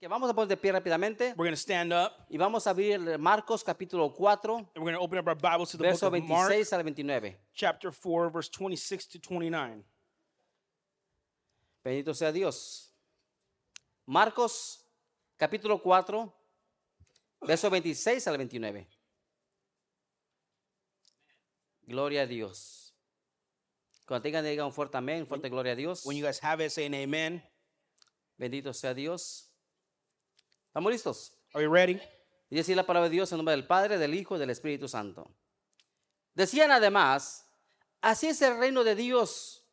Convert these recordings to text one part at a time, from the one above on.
Que vamos a poner de pie rápidamente We're going to stand up y vamos a abrir Marcos capítulo 4, and we're going to open up our Bibles to the book verso of Mark, 26 al 29. chapter 4, verse 26 to 29. Bendito sea Dios. Marcos capítulo 4, verso 26 al 29. Gloria a Dios. Cuando tengan, digan un fuerte amén, un fuerte gloria a Dios. When you guys have it, say an amen. Bendito sea Dios. ¿Estamos listos? Are you ready? Y decir la palabra de Dios en nombre del Padre, del Hijo y del Espíritu Santo. Decían además, así es el reino de Dios,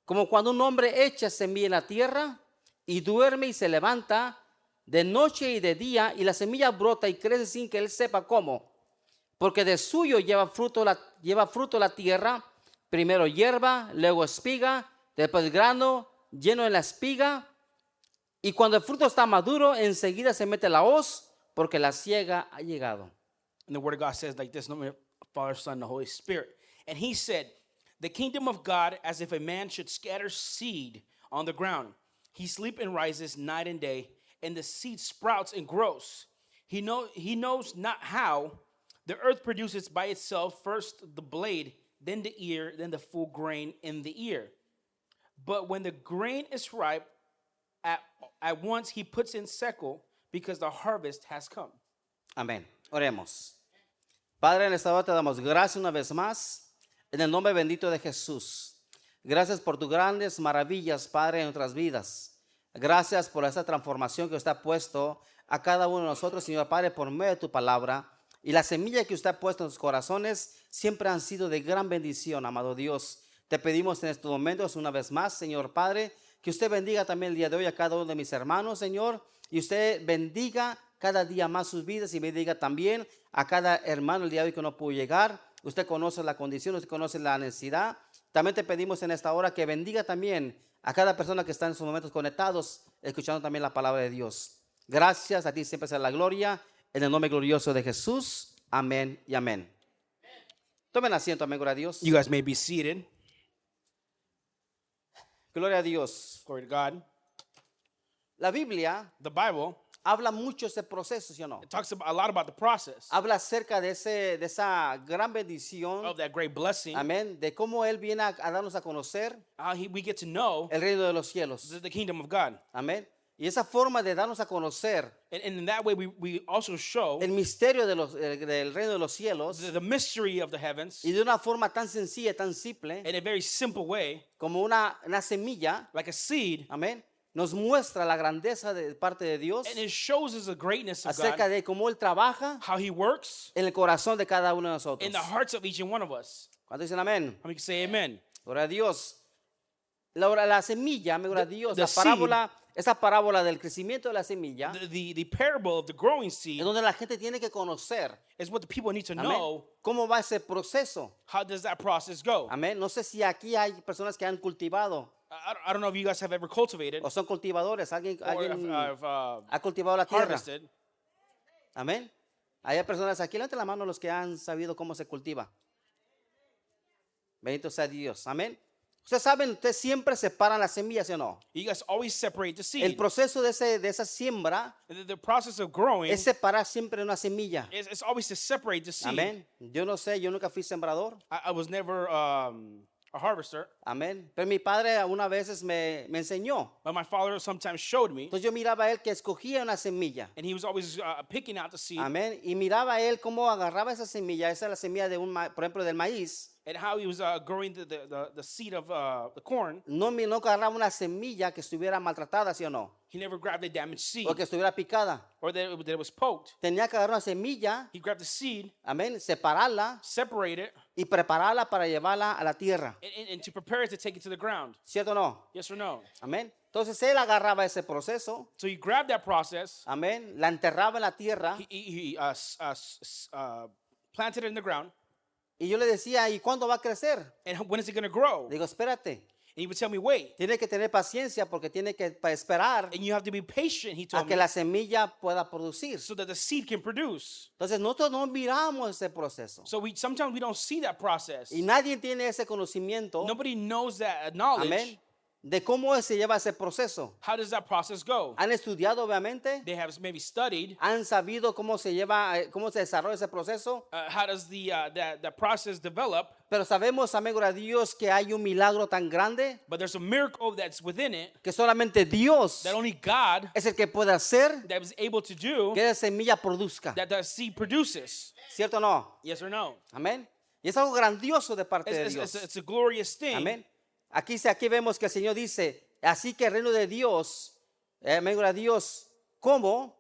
como cuando un hombre echa semilla en la tierra y duerme y se levanta de noche y de día y la semilla brota y crece sin que él sepa cómo. Porque de suyo lleva fruto la tierra, primero hierba, luego espiga, después grano lleno en la espiga. Y cuando el fruto está maduro, enseguida se mete la hoz, porque la siega ha llegado. And the word of God says like this, in the name of the Father, Son, and the Holy Spirit. And he said, the kingdom of God, as if a man should scatter seed on the ground. He sleeps and rises night and day, and the seed sprouts and grows. He knows not how. The earth produces by itself first the blade, then the ear, then the full grain in the ear. But when the grain is ripe, at once he puts in sickle, because the harvest has come. Amén. Oremos. Padre, en esta hora te damos gracias una vez más, en el nombre bendito de Jesús. Gracias por tus grandes maravillas, Padre, en nuestras vidas. Gracias por esta transformación que usted ha puesto a cada uno de nosotros, Señor Padre, por medio de tu palabra. Y la semilla que usted ha puesto en sus corazones siempre han sido de gran bendición, amado Dios. Te pedimos en estos momentos una vez más, Señor Padre, que usted bendiga también el día de hoy a cada uno de mis hermanos, Señor. Y usted bendiga cada día más sus vidas y bendiga también a cada hermano el día de hoy que no pudo llegar. Usted conoce la condición, usted conoce la necesidad. También te pedimos en esta hora que bendiga también a cada persona que está en sus momentos conectados, escuchando también la palabra de Dios. Gracias, a ti siempre sea la gloria. En el nombre glorioso de Jesús. Amén y amén. Tomen asiento, amén, gloria a Dios. You guys may be seated. Gloria a Dios. Glory to God. La Biblia The Bible, habla mucho de ese proceso, ¿sí o no? it talks a lot about the process Habla acerca de esa gran bendición, of that great blessing. amén, de cómo Él viene a darnos a conocer How we get to know el reino de los cielos, the kingdom of God. amén. Y esa forma de darnos a conocer And in that way, we also show el misterio del reino de los cielos the mystery of the heavens y de una forma tan sencilla, tan simple, in a very simple way, como una semilla, like a seed. amén, nos muestra la grandeza de parte de Dios And it shows us the greatness of acerca God, de cómo Él trabaja how he works en el corazón de cada uno de nosotros. in the hearts of each and one of us. ¿Cuántos dicen amén? How many can say amen? Gloria a Dios. La semilla, gloria a Dios, the la parábola, esa parábola del crecimiento de la semilla, The parable of the growing es seed donde la gente tiene que conocer, is what the people need to amén, know. cómo va ese proceso. How does that process go? Amén. No sé si aquí hay personas que han cultivado I don't know if you guys have ever cultivated o son cultivadores. Alguien or if, ha cultivado la tierra. harvested. Amén. Hay personas aquí, levanten la mano los que han sabido cómo se cultiva. Bendito sea Dios. Amén. Ustedes saben, ustedes siempre separan las semillas, ¿sí o no? You guys always separate the El seed. proceso de esa siembra The process of growing es separar siempre una semilla. is always to separate the seed. Amén. Yo no sé, yo nunca fui sembrador. I was never a harvester, Amén. Pero mi padre una vez me enseñó. but my father sometimes showed me, Entonces yo miraba a él que escogía una semilla. and he was always picking out the seed Amén. Y miraba a él cómo agarraba esa semilla. Esa es la semilla de por ejemplo, del maíz. and how he was growing the seed of the corn. No agarraba una semilla que estuviera maltratada, ¿sí o no? He never grabbed a damaged seed O que estuviera picada. or that it was poked. Tenía que agarrar una semilla, He grabbed the seed, amén, separarla separate it, y prepararla para llevarla a la tierra. and to prepare it to take it to the ground. ¿Cierto o no? Yes or no? Amén. Entonces él agarraba ese proceso, So he grabbed that process, amén, la enterraba en la tierra he planted it in the ground, y yo le decía, ¿y cuándo va a crecer? and when is it going to grow? Digo, espérate, And he would tell me, wait, tiene que tener paciencia porque tiene que esperar and you have to be patient, he a told que me, la semilla pueda producir. so that the seed can produce. Entonces nosotros no miramos ese proceso So sometimes we don't see that process. y nadie tiene ese conocimiento, Nobody knows that knowledge. amén, de cómo se lleva ese proceso. How does that process go? ¿Han estudiado, obviamente? They have maybe studied. ¿Han sabido cómo se lleva, cómo se desarrolla ese proceso? How does the process develop? Pero sabemos, amigo de Dios, que hay un milagro tan grande But there's a miracle that's within it que solamente Dios that only God es el que puede hacer that is able to do, que esa semilla produzca. that the seed produces. ¿Cierto o no? Yes or no? Amén. Y es algo grandioso de parte de It's, Dios. it's a glorious thing. Amén. Aquí vemos que el Señor dice, así que el reino de Dios, amigo de Dios, ¿cómo?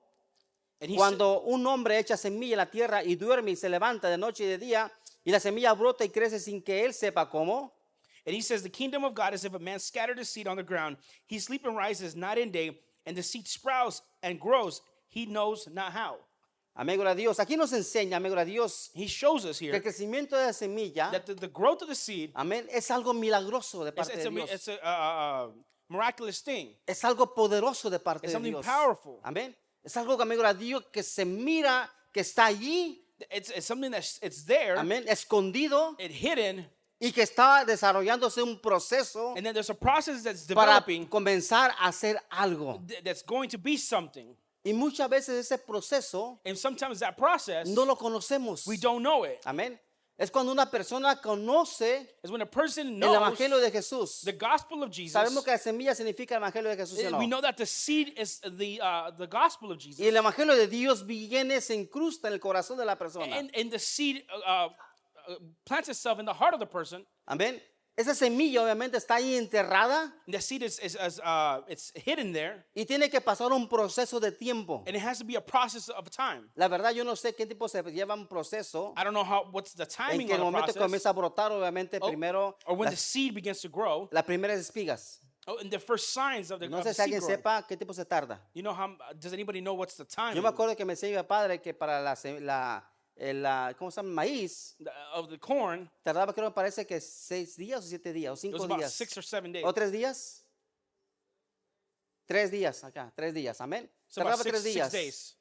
And he Cuando un hombre echa semilla en la tierra y duerme y se levanta de noche y de día, y la semilla brota y crece sin que él sepa cómo. And he says, the kingdom of God is if a man scattered his seed on the ground. He sleeps and rises night and day, and the seed sprouts and grows. He knows not how. Amigo de Dios, aquí nos enseña, amigo de Dios, He shows us que el here crecimiento de la semilla, that the growth of the seed amén, es algo milagroso de is parte de Dios. it's a miraculous thing. Es algo poderoso de parte It's de something Dios. powerful. Amén. Es algo, amigo de Dios, que se mira, que está allí, It's something that's it's there, amén, escondido, it's hidden, y que está desarrollándose un proceso and then there's a process that's para developing comenzar a hacer algo. that's going to be something. Y muchas veces ese proceso And sometimes that process, no lo conocemos. we don't know it. Amén. Es cuando una persona conoce It's when a person el knows evangelio de Jesús. the gospel of Jesus. Sabemos que la semilla significa el evangelio de Jesús, ¿sí o no? We know that the seed is the gospel of Jesus. Y el evangelio de Dios viene, se incrusta en el corazón de la persona. And the seed plants itself in the heart of the person. Amén. Esa semilla obviamente está ahí enterrada And the seed is it's hidden there, y tiene que pasar un proceso de tiempo. and it has to be a process of time. La verdad yo no sé qué tipo se lleva un proceso I don't know what's the en timing que el on the momento que process, comienza a brotar obviamente primero or when the las, seed begins to grow. las primeras espigas. And the first signs of the, No of sé the si seed alguien growing. sepa qué tipo se tarda. You know how? Does anybody know what's the time Yo me acuerdo que me decía mi padre que para ¿cómo se llama? Maíz of the corn? tardaba, creo, me parece que 6 días o 7 días o It was 5 about días 6 or 7 days. o 3 días. 3 días acá, 3 días, amén. So about Tardaba 3 six días. days.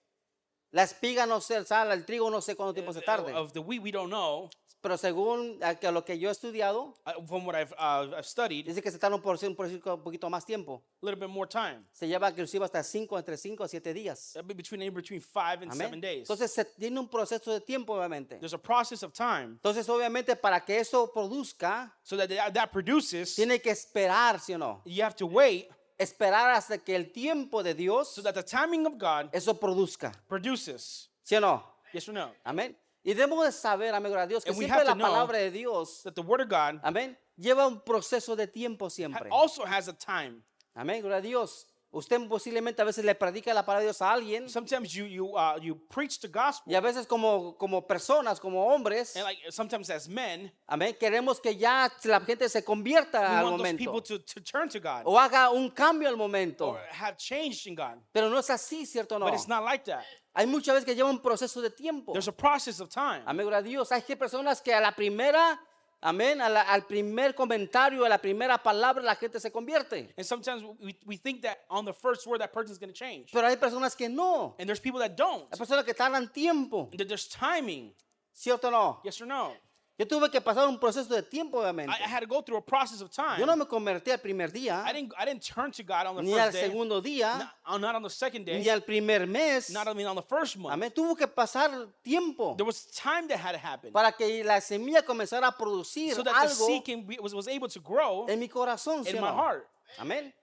La espiga no sé, el trigo no sé cuánto tiempo se tarde. Of the wheat, we don't know. Pero según lo que yo he estudiado, From what I've studied, dice que se tarda un poquito más tiempo. a little bit more time. Se lleva inclusive hasta entre 5 a 7 días. That'd be between 5 and 7 Amén. days. Entonces se tiene un proceso de tiempo, obviamente. There's a process of time, Entonces, obviamente, para que eso produzca, so that produces. tiene que esperar, ¿sí o no? You have to wait Esperar hasta que el tiempo de Dios, so that the timing of God eso produzca. produces. ¿Sí o no? Yes or no? Amén. Y debemos de saber, amigo de Dios, que And we siempre have la to know palabra de Dios, That the word of God amén, lleva un proceso de tiempo siempre. also has a time. Amén, gloria a Dios. Usted posiblemente a veces le predica la palabra de Dios a alguien Sometimes you preach the gospel, y a veces como personas, como hombres, and like sometimes as men, amén, queremos que ya la gente se convierta we al want those people momento to turn to God o haga un cambio al momento. or have changed in God. Pero no es así, ¿cierto o no? But it's not like that. Hay muchas veces que lleva un proceso de tiempo. There's a process of time. Amén, gloria a Dios. Hay personas que a la primera, amén, al primer comentario, a la primera palabra, la gente se convierte. And sometimes we think that on the first word that person's going to change. Pero hay personas que no. And there's people that don't. Hay personas que tardan tiempo, That there's timing. ¿cierto o no? Yes or no? Yo tuve que pasar un proceso de tiempo, obviamente. I had to go through a process of time. Yo no me convertí al primer día, I didn't turn to God on the ni al first day. segundo día, Not on the second ni day. al primer mes. Not on the first month. Amén. Tuvo que pasar tiempo There was time that had to happen para que la semilla comenzara a producir so that the algo seed was able to grow en mi corazón, ¿sí in o my no? heart. Amén.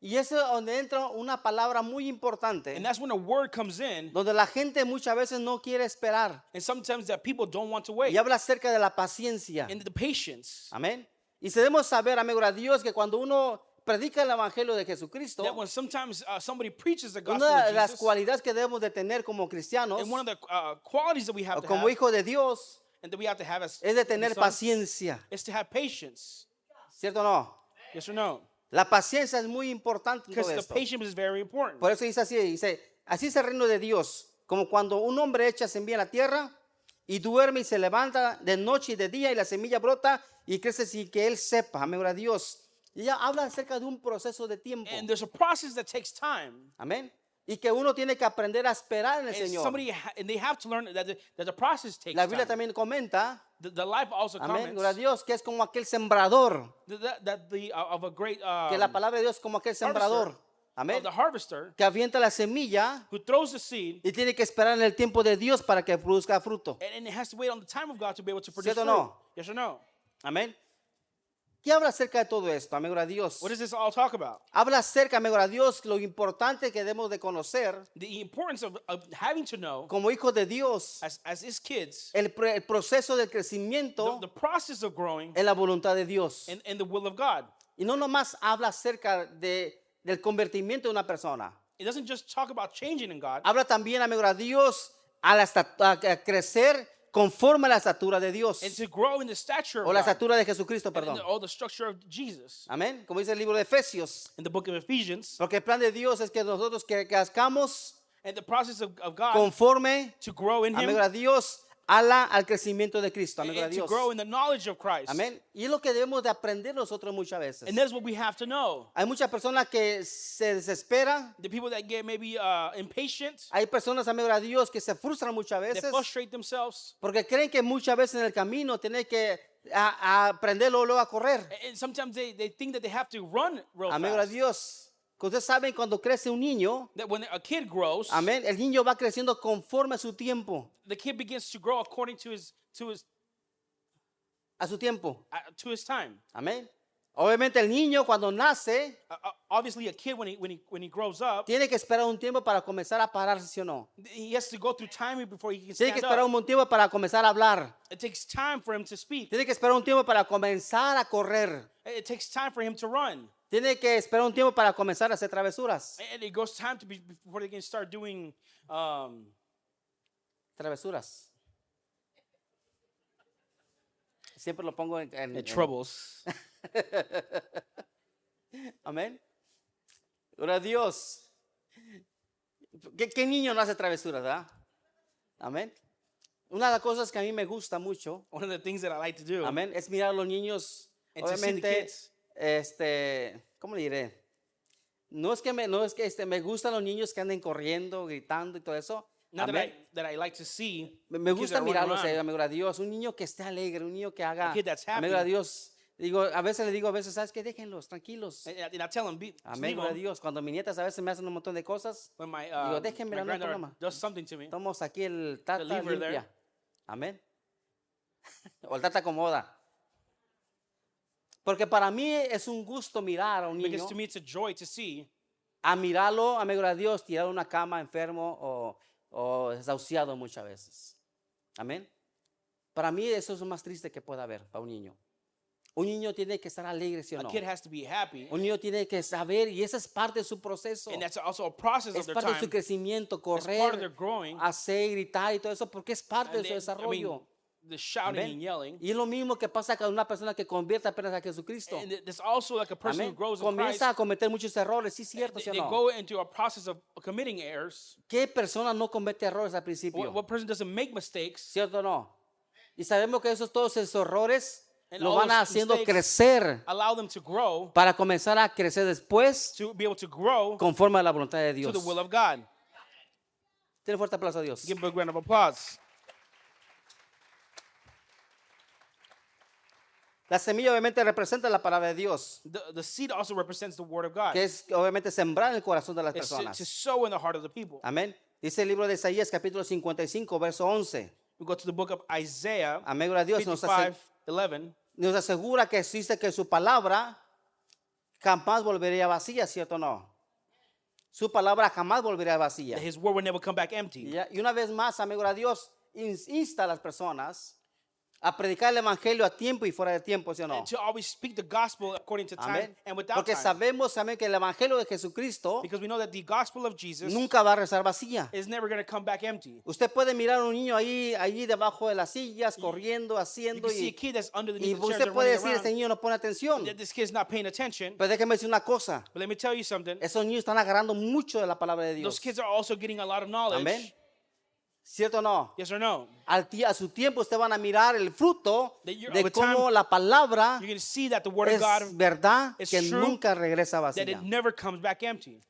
Y eso es donde entra una palabra muy importante, And that's when a word comes in, donde la gente muchas veces no quiere esperar. and sometimes that people don't want to Y wait. habla acerca de la paciencia. And the patience. Amén. Y debemos saber, amigo de Dios, que cuando uno predica el evangelio de Jesucristo, That when sometimes somebody preaches the gospel una of de las Jesus, cualidades que debemos de tener como cristianos, and one of the qualities that we have o to como have, hijos de Dios, and that we have to have as es de tener sons, paciencia. is to have patience. ¿Cierto o no? Yes or no? La paciencia es muy importante en Because todo the esto. patience is very important. Por eso dice así es el reino de Dios, como cuando un hombre echa semilla en la tierra y duerme y se levanta de noche y de día y la semilla brota y crece sin que él sepa, amén, gloria a Dios. Y ella habla acerca de un proceso de tiempo, And there's a process that takes time. amén. Y que uno tiene que aprender a esperar en el And Señor. and they have to learn that the process takes La Biblia time. también comenta, The life also amén, comments gloria a Dios, que es como aquel sembrador. of a great Que la palabra de Dios es como aquel sembrador. Amén. of the harvester Que avienta la semilla who throws the seed, y tiene que esperar en el tiempo de Dios para que produzca fruto. and it has to wait on the time of God to be able to produce ¿Cierto o fruit. no? Yes or no? Amén. ¿Qué habla acerca de todo esto? Amén, gloria a Dios. What does this all talk about? Habla acerca, amén, gloria a Dios, lo importante que debemos de conocer The importance of having to know, como hijos de Dios, as his kids, el proceso del the crecimiento process of growing en la voluntad de Dios. in the will of God. Y no nomás habla acerca del convertimiento de una persona. It doesn't just talk about changing in God. Habla también, amén, gloria a Dios, a crecer conforme a la estatura de Dios. And to grow in the stature O of la God. estatura de Jesucristo, And perdón. the structure of Jesus. Amén. Como dice el libro de Efesios. In the book of Ephesians, Porque el plan de Dios es que nosotros que crezcamos and the process of God conforme, to grow in amén, Him gloria a Dios, al crecimiento de Cristo. Amén, gloria a and to Dios. grow in the knowledge of Christ. Amén. Y es lo que debemos de aprender nosotros muchas veces. And that's what we have to know. Hay muchas personas que se desesperan. The people that get maybe impatient, Hay personas, amén, gloria a Dios, que se frustran muchas they veces frustrate themselves. porque creen que muchas veces en el camino tienen que aprender luego a correr. And sometimes they think that they have to run real Amén, gloria a fast. Dios. Que ustedes saben cuando crece un niño, That when a kid grows, amén, el niño va creciendo conforme a su tiempo. the kid begins to grow according to A su tiempo. his time. Amén. Obviamente el niño cuando nace Obviously, a kid when he grows up, tiene que esperar un tiempo para comenzar a pararse, ¿sí o no? he has to go through time before he can Tiene que stand esperar up. un tiempo para comenzar a hablar. It takes time for him to speak. Tiene que esperar un tiempo para comenzar a correr. It takes time for him to run. Tiene que esperar un tiempo para comenzar a hacer travesuras. And it goes time before they can start doing Travesuras. Siempre lo pongo en troubles. Amén. Gloria a Dios. ¿Qué niño no hace travesuras, verdad? Amén. Una de las cosas que a mí me gusta mucho, One of the things that I like to do. amén, es mirar a los niños. And to see the Obviamente, kids. ¿cómo le diré? No es que me gustan los niños que anden corriendo, gritando y todo eso. Not Amén. that I like to see. Me kids gusta that run mirarlos, around. amén, gloria a Dios. Un niño que esté alegre, un niño que haga, A kid that's amén, happy. gloria a Dios. Digo, a veces le digo, ¿sabes qué? Déjenlos, tranquilos. And I tell them, Amén, gloria a Dios. Cuando mis nietas a veces me hacen un montón de cosas, when my digo, déjenme my no hay granddaughter problema. does something to me, Tomamos aquí el tata leave her there. limpia. Amén. O el tata acomoda. Porque para mí es un gusto mirar a un niño, because to me it's a joy to see a mirarlo, amén, gloria a Dios, tirado en una cama enfermo o desahuciado muchas veces. Amén. Para mí eso es lo más triste que pueda haber para un niño. Un niño tiene que estar alegre, ¿sí o a no? kid has to be happy, Un niño tiene que saber, y esa es parte de su proceso. and that's also a process of Es their parte de su time. crecimiento, It's part of their correr, growing. hacer, gritar y todo eso, porque es parte And de su desarrollo. the shouting Amén. and yelling. Y es lo mismo que pasa con una persona que convierte apenas a Jesucristo. And there's also like a person Amén. who grows in Christ. Comienza a cometer muchos errores, sí, cierto, ¿sí o They no? go into a process of committing errors. ¿Qué persona no comete errores al principio? What person doesn't make mistakes? ¿Cierto o no? Y sabemos que todos esos errores And lo all van those haciendo mistakes crecer allow them to grow, para comenzar a crecer después to be able to grow conforme a la voluntad de to Dios. the will of God. Tiene fuerte aplauso a Dios. Give him a round of applause. La semilla obviamente representa la palabra de Dios, The seed also represents the word of God. que es obviamente sembrar en el corazón de las It's to personas. sow in the heart of the people. Amén. Dice el libro de Isaías capítulo 55, verso 11. We go to the book of Isaiah Amén, gloria a Dios. Nos 55:11. nos asegura que dice que su palabra jamás volvería vacía, ¿cierto o no? Su palabra jamás volvería vacía. That his word will never come back empty. Y una vez más, amigo de Dios, insta a las personas a predicar el evangelio a tiempo y fuera de tiempo, ¿sí o no? And to always speak the gospel according to time Amén. and without Porque time. sabemos también que el evangelio de Jesucristo Because we know that the gospel of Jesus nunca va a rezar vacía. is never going to come back empty. Usted puede mirar a un niño allí debajo de las sillas, corriendo, You haciendo, can see a y kid that's underneath the chairs usted and puede running decir, este around. niño no pone atención. That this kid's not paying attention. Pero déjeme decir una cosa, But let me tell you something. esos niños están agarrando mucho de la palabra de Dios. Those kids are also getting a lot of knowledge. Amén. ¿Cierto o no? Yes or no? A su tiempo usted van a mirar el fruto That you're- de over time, cómo la palabra You're going to see that the word es of God, verdad is que true, nunca regresa that vacía. it never comes back empty.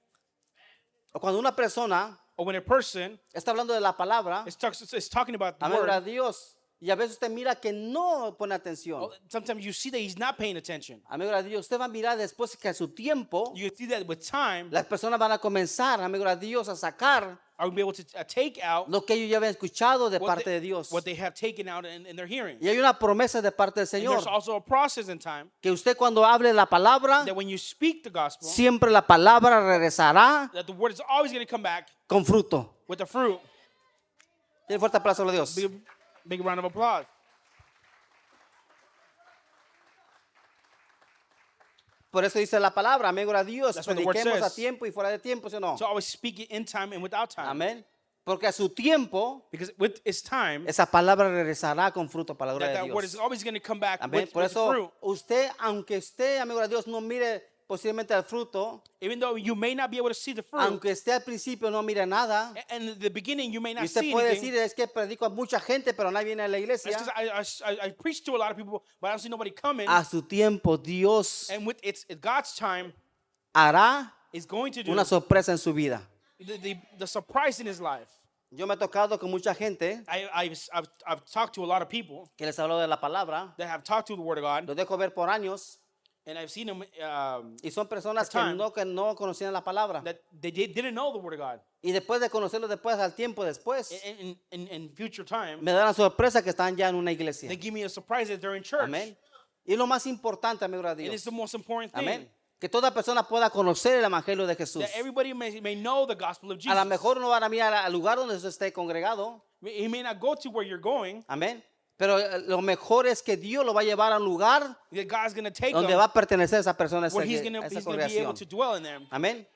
o cuando una persona or when a person está hablando de la palabra, is talking about the amén, word, a Dios, y a veces usted mira que no pone atención. sometimes you see that he's not paying attention. Amigo de Dios, usted va a mirar después que a su tiempo You can see that with time, las personas van a comenzar, amigo de Dios, a sacar are we be able to take out lo que ellos ya habían escuchado de what parte they, de Dios. what they have taken out in their hearing. Y hay una promesa de parte del And Señor there's also a process in time que usted cuando hable la palabra, that when you speak the gospel, siempre la palabra regresará that the word is always going to come back con fruto. with the fruit. Tiene fuerte aplauso a Dios. Big round of applause. Por eso dice la palabra, amigo de Dios, That's what the word prediquemos a says. tiempo y fuera de tiempo, ¿sí o no? So always speak it in time and without time. Amén. Porque a su tiempo, Because with its time, esa palabra regresará con fruto para la gloria that de word is Dios. always going to come back Amén. with Por eso, fruit. usted, aunque usted, amigo de Dios, no mire posiblemente el fruto, Even though you may not be able to see the fruit, aunque esté al principio no mire nada, and in the beginning you may y not usted see puede anything. decir, es que predico a mucha gente, pero nadie viene a la That's iglesia. because I preach to a lot of people, but I don't see nobody coming. A su tiempo, Dios And with it's God's time hará is going to do una sorpresa en su vida. the surprise in his life. Yo me he tocado con mucha gente I've talked to a lot of people que les habló de la palabra, that have talked to the Word of God, los dejo ver por años, and I've seen them y son personas For time. que no conocían la palabra. that they didn't know the Word of God. Y después de conocerlo después, al tiempo después, In future time, me dan la sorpresa que están ya en una iglesia. they give me a surprise that they're in church. Amén. Y lo más importante, amigo de And it's Dios. the most important thing. Amén. Que toda persona pueda conocer el evangelio de Jesús. That everybody may know the gospel of A Jesus. lo mejor no van a mirar al lugar donde usted esté congregado. He may not go to where you're going. Amén. Pero lo mejor es que Dios lo va a llevar a un lugar That God's going to take donde them va a pertenecer esa persona, a where esa he's going to be able congregación. to dwell in them. Amén.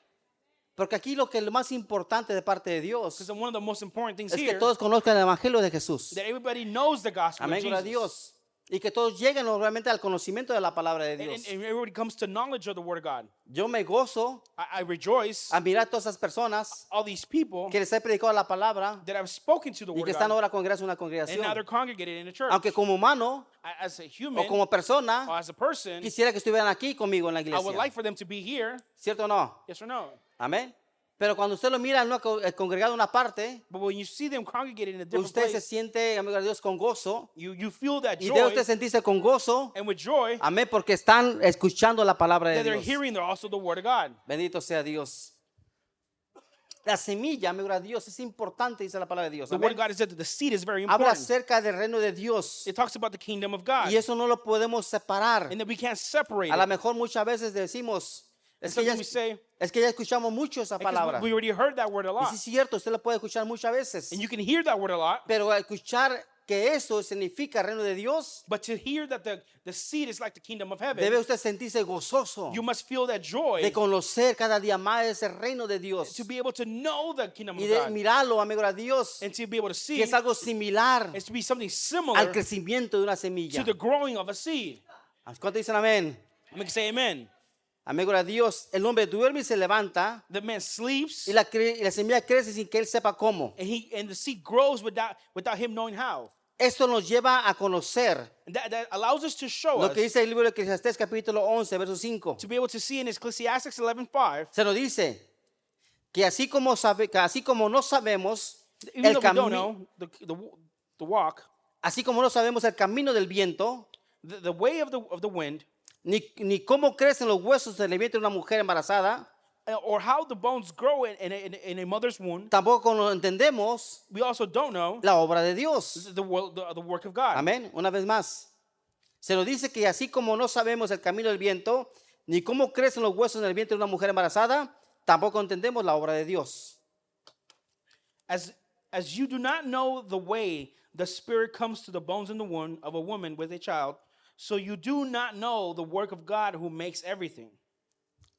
Porque aquí lo más importante de parte de Dios Because one of the most important things es que here, todos conozcan el evangelio de Jesús. that everybody knows the gospel Amén, of gloria a Jesus. Dios. Y que todos lleguen realmente al conocimiento de la palabra de And, Dios. and everybody comes to knowledge of the Word of God. Yo me gozo I rejoice a mirar a todas esas personas all these people que les he predicado la palabra that have spoken to the y Word que of están God, ahora congregados en una and congregación. now they're congregated in a church. Aunque como humano As a o human como or persona, as a person, quisiera que estuvieran aquí conmigo en la I would iglesia. like for them to be here. ¿Cierto o no? Yes or no? Amén. Pero cuando usted lo mira en una congregado en una parte, But when you see them congregated in a different usted se place, siente, amigo de Dios, con gozo. you feel that Y debe joy, usted sentirse con gozo. and with joy, Amén, porque están escuchando la palabra de that they're Dios. hearing they're also the Word of God. Bendito sea Dios. La semilla, amigo de Dios, es importante, dice la palabra de Dios. The Word of Amén. God is that the seed is very Habla important. acerca del reino de Dios. It talks about the kingdom of God, Y eso no lo podemos separar. and that we can't separate A lo it. mejor muchas veces decimos, es que, Sometimes we say, ya escuchamos mucho esa palabra. because we already heard that word a Y lot, sí es cierto, usted lo puede escuchar muchas veces. and you can hear that word a lot, Pero escuchar que eso significa el reino de Dios, but to hear that the seed is like the kingdom of heaven, debe usted sentirse gozoso you must feel that joy de conocer cada día más ese reino de Dios. to be able to know the kingdom Y of de God, mirarlo, amigo de Dios, and to be able to see que es algo similar is to be something al similar crecimiento de una to semilla. the growing of a seed. ¿Cuánto dicen amén? I'm going to say amen. Amigo de Dios, el hombre duerme y se levanta The man sleeps, y la semilla crece sin que él sepa cómo. and the seed grows without him knowing how. Esto nos lleva a conocer And that allows us to show lo us, que dice el libro de Eclesiastés capítulo 11, verso 5. to be able to see in Ecclesiastes 11:5, Se nos dice que así como no sabemos even el though we don't camino, know the walk, así como no sabemos el camino del viento, the way of the wind, ni cómo crecen los huesos del vientre de una mujer embarazada, or how the bones grow in a mother's womb, tampoco lo entendemos we also don't know la obra de Dios. the work of God. Amén. Una vez más. Se nos dice que así como no sabemos el camino del viento, ni cómo crecen los huesos en el vientre de una mujer embarazada, tampoco entendemos la obra de Dios. As you do not know the way the spirit comes to the bones in the womb of a woman with a child, so you do not know the work of God who makes everything.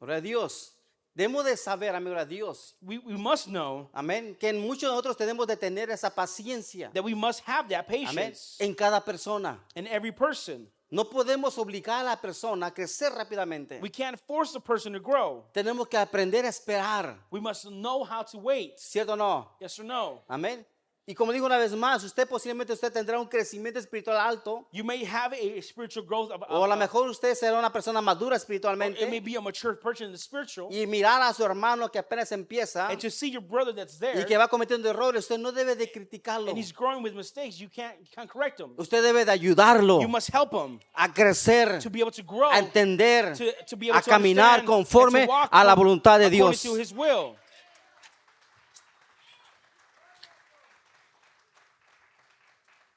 Gloria a Dios. Debemos de saber, amigo de Dios, We must know amén, que en muchos de nosotros tenemos de tener esa paciencia, that we must have that amén, patience en cada persona. in every person. No podemos obligar a la persona a crecer rápidamente. We can't force a person to grow. Tenemos que aprender a esperar, We must know how to wait. ¿cierto o no? Yes or no? Amén. Y como digo una vez más, posiblemente usted tendrá un crecimiento espiritual alto, You may have a spiritual growth o a lo mejor usted será una persona madura it may espiritualmente, be a mature person in the spiritual. y mirar a su hermano que apenas empieza And to see your brother that's there y que va cometiendo errores, usted no debe de criticarlo. and he's growing with mistakes, you can't correct him. Usted debe de ayudarlo You must help him a crecer, to be able to grow, a entender, to be able a to caminar understand, conforme and to walk a la voluntad de according Dios. to his will.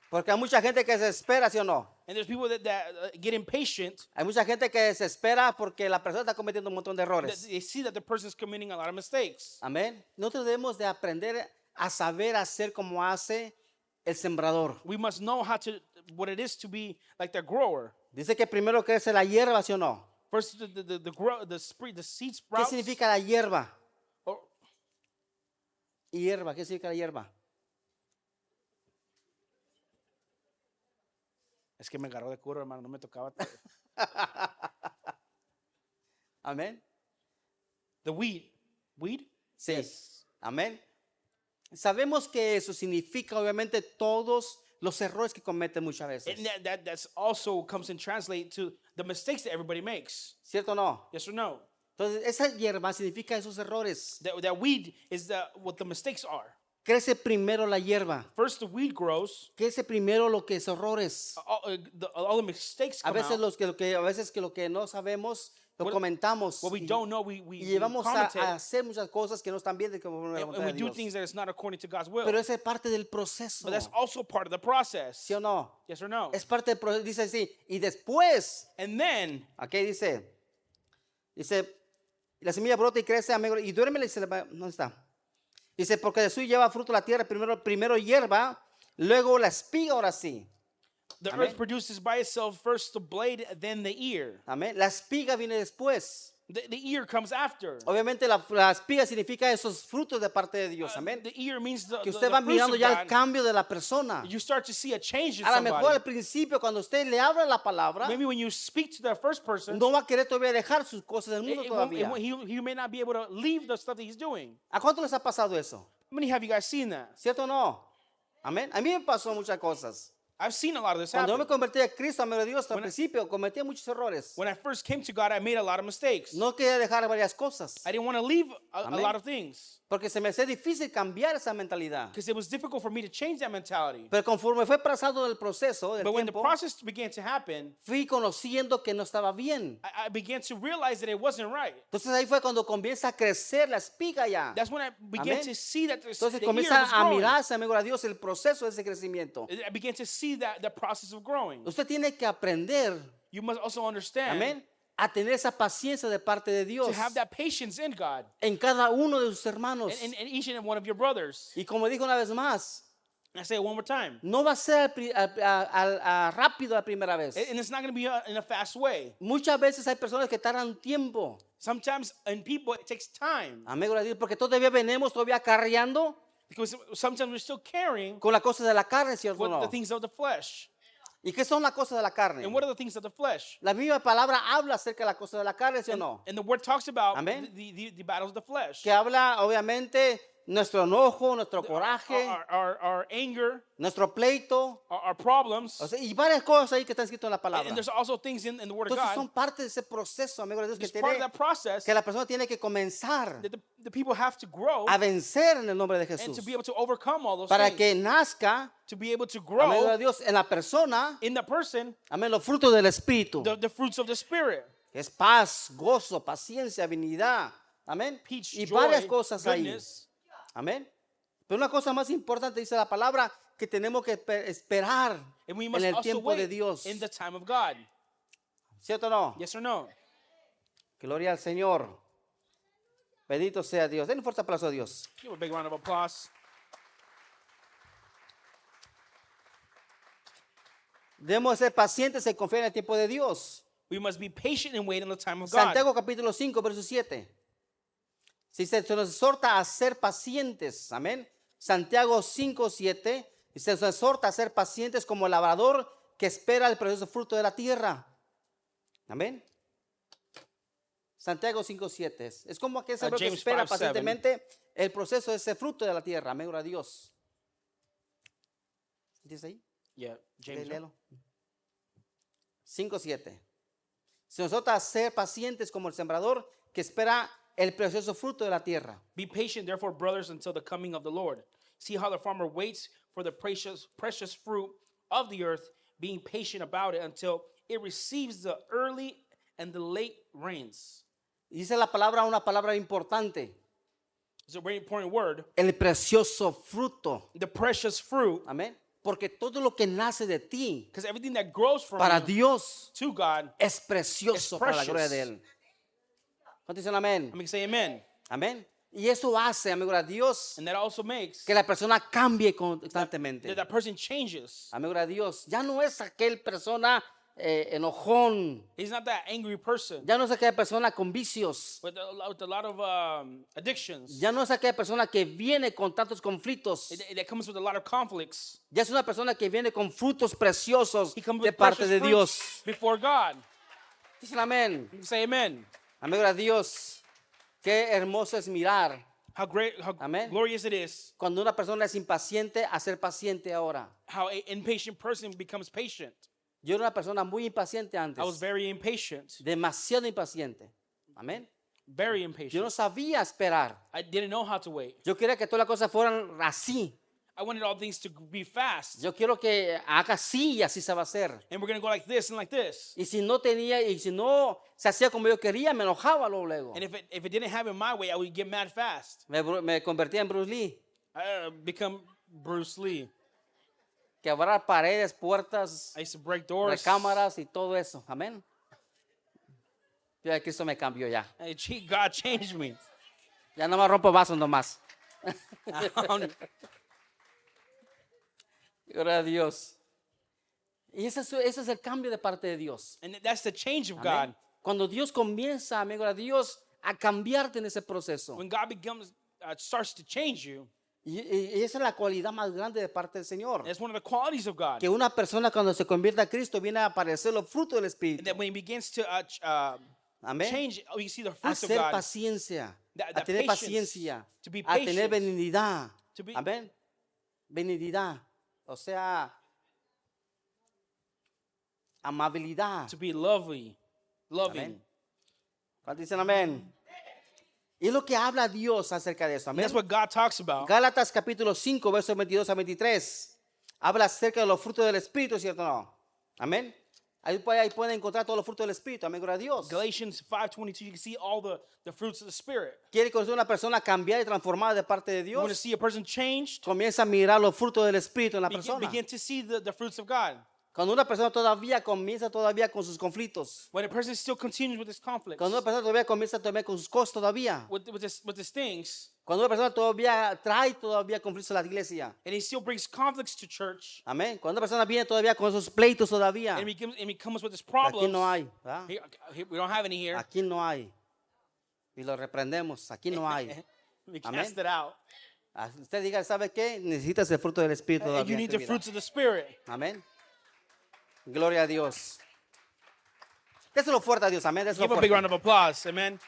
Porque hay mucha gente que se espera, ¿sí o no? And there's people that get impatient. Hay mucha gente que se espera porque la persona está cometiendo un montón de That errores. they see that the person's committing a lot of mistakes. Amén. Nosotros debemos de aprender a saber hacer como hace el sembrador. We must know what it is to be like the grower. Dice que primero crece la hierba, ¿sí o no? First, the seed ¿Qué sprouts. significa la hierba? Or- Hierba, ¿qué significa la hierba? Es que me agarró de curva, hermano, no me tocaba. Amén. The weed. Weed? Sí. Yes. Amén. Sabemos que eso significa obviamente todos los errores que cometen muchas veces. And that's also comes and translate to the mistakes that everybody makes. ¿Cierto o no? Yes or no? Entonces, esa hierba significa esos errores. That weed is what the mistakes are. Crece primero la hierba. First, the weed grows. Crece primero lo que es errores. All the mistakes A come veces out. lo que no sabemos lo What- comentamos What we y, don't know, y we llevamos commentate, a hacer muchas cosas que no están bien de como la and voluntad we de do Dios. things that is not according to God's will. Pero esa es parte del proceso. But that's also part of the process. ¿Sí o no? Yes or no? Es parte del proceso. Dice así. Y después, And then, aquí dice, la semilla brota y crece, amigo, y duerme y se le va. ¿Dónde está? Dice, porque de suyo lleva fruto la tierra, primero hierba, luego la espiga, ahora sí. the Amen. earth produces by itself first the blade, then the ear. Amén. La espiga viene después. The ear comes after. Obviamente la espiga significa esos frutos de parte de Dios. Amén. The ear means the, Que the, usted the va fruits mirando of ya el God. cambio de la persona. You start to see a change in A lo mejor somebody. al principio, cuando usted le habla la palabra, Maybe when you speak to the first person, no va a querer todavía dejar sus cosas del mundo todavía. he may not be able to leave the stuff that he's doing. ¿A cuánto les ha pasado eso? How many have you guys seen that? ¿Cierto o no? Amén. A mí me pasó muchas cosas. I've seen a lot of this Cuando yo happen. me convertí a Cristo, amigo de Dios, al principio cometía muchos errores. When I first came to God, I made a lot of mistakes. No quería dejar varias cosas I didn't want to leave a Amen. lot of things porque se me hacía difícil cambiar esa mentalidad. because it was difficult for me to change that mentality. Pero conforme fue pasando el proceso, del But when the tiempo, process began to happen, fui conociendo que no estaba bien. I began to realize that it wasn't right. Entonces ahí fue cuando comienza a crecer la espiga ya. That's when I began Amen. to see that the Entonces ear comienza was a growing. mirarse, amigo de Dios, el proceso de ese crecimiento. I began to see that the process of growing. Usted tiene que aprender, You must also understand amén, a tener esa paciencia de parte de Dios to have that patience in God en cada uno de sus hermanos. and each and every one of your brothers. Y como dijo una vez más, I say it one more time. no va a ser rápido la primera vez. And it's not going to be in a fast way. Muchas veces hay personas que tardan tiempo. Sometimes in people it takes time Amigo de Dios, porque todavía venimos todavía carreando because sometimes we're still carrying con las cosas de la carne, ¿cierto o what the no? things of the flesh. ¿Y qué son las cosas de la carne? And what are the things of the flesh? La misma palabra habla acerca de las cosas de la carne, ¿sí o no? And the word talks about Amen. the battles of the flesh. Que habla obviamente nuestro enojo, nuestro coraje, Our anger, nuestro pleito, our problems. o sea, y varias cosas ahí que están escritas en la palabra. And there's also things in the word of Entonces God. son parte de ese proceso, amigo de Dios, que It's part of tiene, that process que la persona tiene que comenzar that the people have to grow a vencer en el nombre de and Jesús to be able to overcome all those para things. que nazca, To be able to amigo de grow Dios, en la persona, in the person amén, los frutos del Espíritu. the fruits of the Spirit. Que es paz, gozo, paciencia, benignidad. Amén. Peace, Y joy, varias cosas ahí. goodness. Amén. Pero una cosa más importante dice la palabra que tenemos que esperar And we en must el also tiempo de wait Dios. in the time of God. ¿Cierto o no? Yes or no? Gloria al Señor. Bendito sea Dios. Den un fuerte aplauso a Dios. Give a big round of applause. Debemos ser pacientes y confiar en el tiempo de Dios. We must be patient and wait in the time of God. Santiago capítulo 5, verso 7. Si se nos exhorta a ser pacientes, amén. Santiago 5, 7. Y se nos exhorta a ser pacientes como el labrador que espera el precioso fruto de la tierra. Amén. Santiago 5, 7. Es como aquel hombre que James espera 5:7. pacientemente el proceso de ese fruto de la tierra. Amén, gloria a Dios. ¿Dice ahí? Yeah, James. right? Léelo. 5:7. Si nosotros ser pacientes como el sembrador que espera el precioso fruto de la tierra. Be patient, therefore, brothers, until the coming of the Lord. See how the farmer waits for the precious fruit of the earth, being patient about it until it receives the early and the late rains. Dice la palabra, una palabra importante. It's a very important word. El precioso fruto. The precious fruit, Amén. Porque todo lo que nace de ti because everything that grows from para you Dios to God, es precioso Es para la precious. gloria de Él. ¿Cuántos dicen amén? let me say amen. Amén. Y eso hace, amigo, a Dios And that also makes que la persona cambie constantemente. that person changes. Amigo a Dios, ya no es aquel persona enojón, He's not that angry person ya no es aquella persona con vicios, with a lot of addictions. ya no es aquella persona que viene con tantos conflictos, That comes with a lot of conflicts. ya es una persona que viene con frutos preciosos He comes de with parte precious de fruits Dios. before God. Dicen amén. You can say amen. Amigo a Dios, qué hermoso es mirar How great, how Amen. glorious it is. cuando una persona es impaciente a ser paciente ahora. How an impatient person becomes patient. Yo era una persona muy impaciente I was antes, very impatient. demasiado impaciente. Amén. Very Yo no impatient. sabía esperar. I didn't know how to wait. Yo quería que todas las cosas fueran así. I wanted all things to be fast. Yo quiero que haga así y así se va a hacer. And we're going to go like this and like this. Y si no tenía, y si no se hacía como yo quería, me enojaba luego. And if it didn't happen my way, I would get mad fast. Me convertía en Bruce Lee. I become Bruce Lee. Quebrar paredes, puertas, I used to break doors. recámaras y todo eso. Amén. Ya Cristo me cambió ya. And God changed me. Ya no me rompo vasos nomás. Gloria a Dios. Y ese es el cambio de parte de Dios. And that's the change of Amén. God. Cuando Dios comienza, amigo, a Dios a cambiarte en ese proceso. When God starts to change you, Y esa es la cualidad más grande de parte del Señor. that's one of the qualities of God. Que una persona cuando se convierte a Cristo viene a aparecer los frutos del Espíritu. And that when He begins to Amén. change, you see the A fruits of hacer God. paciencia, That a tener patience, paciencia, to be a tener patient, benignidad. to be- Amén. Benignidad. O sea, amabilidad. To be loving. Amén. ¿Cuántos dicen amén? Y es lo que habla Dios acerca de eso. And Amén. that's what God talks about. Gálatas capítulo 5, versos 22 a 23. Habla acerca de los frutos del Espíritu, ¿cierto o no? Amén. Ahí pueden encontrar todos los frutos del Espíritu. Amén, gloria a Dios. Galatians 5:22, you can see all the fruits of the Spirit. Quiere conocer una persona cambiada y transformada de parte de You want to Dios. see a person changed? Comienza a mirar los frutos del Espíritu en la persona. Begin to see the fruits of God. Cuando una persona todavía comienza todavía con sus conflictos. When a person still continues with his conflicts, Cuando una persona todavía comienza todavía con sus cosas todavía. with his things, Cuando una persona todavía trae todavía conflictos a la iglesia. and he still brings conflicts to church, Amén. Cuando una persona viene todavía con esos pleitos todavía. and he comes with his Aquí problems. no hay. ¿verdad? We don't have any here. Aquí no hay. Y lo reprendemos. Aquí no hay. We Amén. cast it out. Usted diga, ¿sabe qué? Necesitas el fruto del Espíritu And todavía you en need tu the vida. fruits of the Spirit. Amén. Gloria a Dios. Déselo fuerte a Dios. Amén. Déselo Give a big round fuerte. of applause. Amen.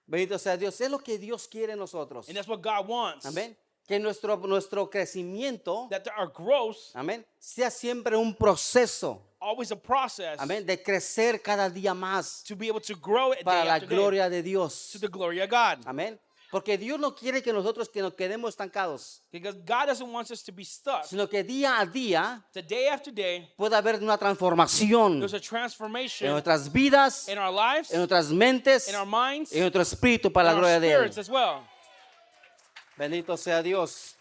Bendito sea Dios. Es lo que Dios quiere en nosotros. And that's what God wants. Amén. Que nuestro crecimiento, That our growth, amén, sea siempre un proceso, always a process, amén, de crecer cada día más to be able to grow it para day la after day, gloria de Dios. to the glory of God. Amén. Porque Dios no quiere que nosotros que nos quedemos estancados, Because God doesn't want us to be stuck. sino que día a día So day after day, pueda haber una transformación there's a en transformation nuestras vidas, in our lives, en nuestras mentes, in our minds, en nuestro espíritu para la in our gloria de Él. spirits as well. Bendito sea Dios.